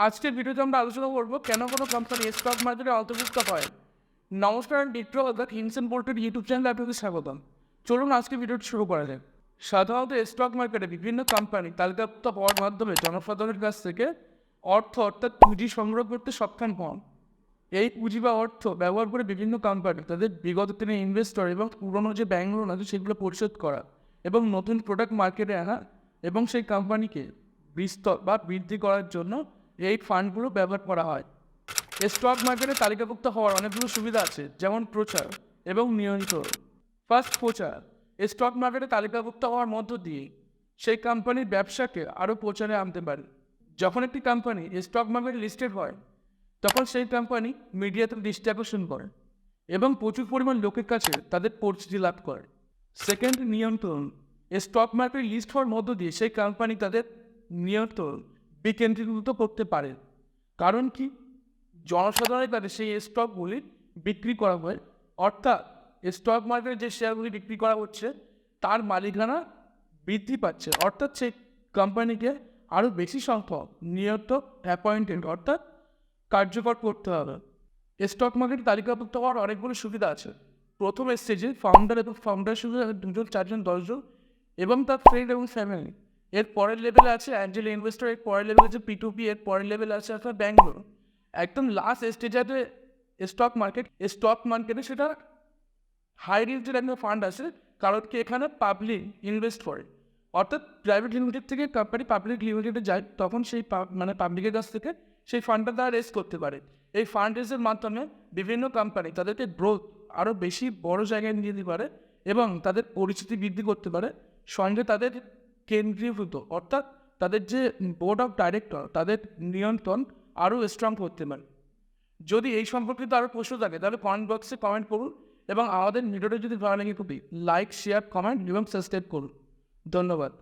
আজকের ভিডিওতে আমরা আলোচনা করব কেন কোনো কোম্পানি স্টক মার্কেটে অন্তর্ভুক্ত হয়। নমস্কার, বিপ্রো অর্থাৎ হিনসেন বোল্টের ইউটিউব চ্যানেলে আপনাদের স্বাগতম। চলুন আজকে ভিডিওটি শুরু করা যাক। সাধারণত স্টক মার্কেটে বিভিন্ন কোম্পানি তালিকাভুক্ত হওয়ার মাধ্যমে জনসাধারণের কাছ থেকে অর্থ অর্থাৎ পুঁজি সংগ্রহ করতে সক্ষম হন। এই পুঁজি বা অর্থ ব্যবহার করে বিভিন্ন কোম্পানি তাদের বিগত দিনের ইনভেস্টর এবং পুরনো যে ব্যাংক লোন আছে সেগুলো পরিশোধ করা এবং নতুন প্রোডাক্ট মার্কেটে আনা এবং সেই কোম্পানিকে বিস্তর বা বৃদ্ধি করার জন্য এই ফান্ডগুলো ব্যবহার করা হয়। স্টক মার্কেটে তালিকাভুক্ত হওয়ার অনেকগুলো সুবিধা আছে, যেমন প্রচার এবং নিয়ন্ত্রণ। ফার্স্ট, প্রচার। স্টক মার্কেটে তালিকাভুক্ত হওয়ার মধ্য দিয়ে সেই কোম্পানির ব্যবসাকে আরও প্রচারে আনতে পারে। যখন একটি কোম্পানি স্টক মার্কেটে লিস্টেড হয় তখন সেই কোম্পানি মিডিয়াতে দৃষ্টি আকর্ষণ করে এবং প্রচুর পরিমাণ লোকের কাছে তাদের পরিচিতি লাভ করে। সেকেন্ড, নিয়ন্ত্রণ। স্টক মার্কেট লিস্ট হওয়ার মধ্য দিয়ে সেই কোম্পানি তাদের নিয়ন্ত্রণ বিকেন্দ্রীভূত করতে পারে। কারণ কি? জনসাধারণের কাছে সেই স্টকগুলি বিক্রি করা হয়, অর্থাৎ স্টক মার্কেটে যে শেয়ারগুলি বিক্রি করা হচ্ছে তার মালিকানা বৃদ্ধি পাচ্ছে, অর্থাৎ সেই কোম্পানিকে আরও বেশি সংখ্যক নিয়ন্ত্রক অ্যাপয়েন্টেড অর্থাৎ কার্যকর করতে হবে। স্টক মার্কেট তালিকাভুক্ত হওয়ার অনেকগুলো সুবিধা আছে। প্রথম স্টেজে ফাউন্ডার এবং ফাউন্ডার সুবিধা 2জন, 4জন, 10জন এবং তার ফ্রেন্ড এবং ফ্যামিলি। এর পরের লেভেলে আছে অ্যাঞ্জেল ইনভেস্টর, এর পরের লেভেল আছে P2P, এর পরের লেভেল আছে আপনার ব্যাঙ্গলোর। একদম লাস্ট স্টেজে আছে স্টক মার্কেটে সেটা হাই রিস্কের একটা ফান্ড আছে, কারণ কি এখানে পাবলিক ইনভেস্ট করে, অর্থাৎ প্রাইভেট লিমিটেড থেকে কোম্পানি পাবলিক লিমিটেডে যায়, তখন সেই পাবলিকের কাছ থেকে সেই ফান্ডটা তারা রেজ করতে পারে। এই ফান্ড রেজের মাধ্যমে বিভিন্ন কোম্পানি তাদেরকে গ্রোথ আরও বেশি বড় জায়গায় নিয়ে যেতে পারে এবং তাদের পরিচিতি বৃদ্ধি করতে পারে। সঙ্গে তাদের কেন্দ্রীভূত অর্থাৎ তাদের যে বোর্ড অফ ডাইরেক্টর তাদের নিয়ন্ত্রণ আরও স্ট্রং করতে পারে। যদি এই সম্পর্কিত আরও প্রশ্ন থাকে তাহলে কমেন্ট বক্সে কমেন্ট করুন এবং আমাদের ভিডিওটা যদি ভালো লাগে খুবই লাইক, শেয়ার, কমেন্ট এবং সাবস্ক্রাইব করুন। ধন্যবাদ।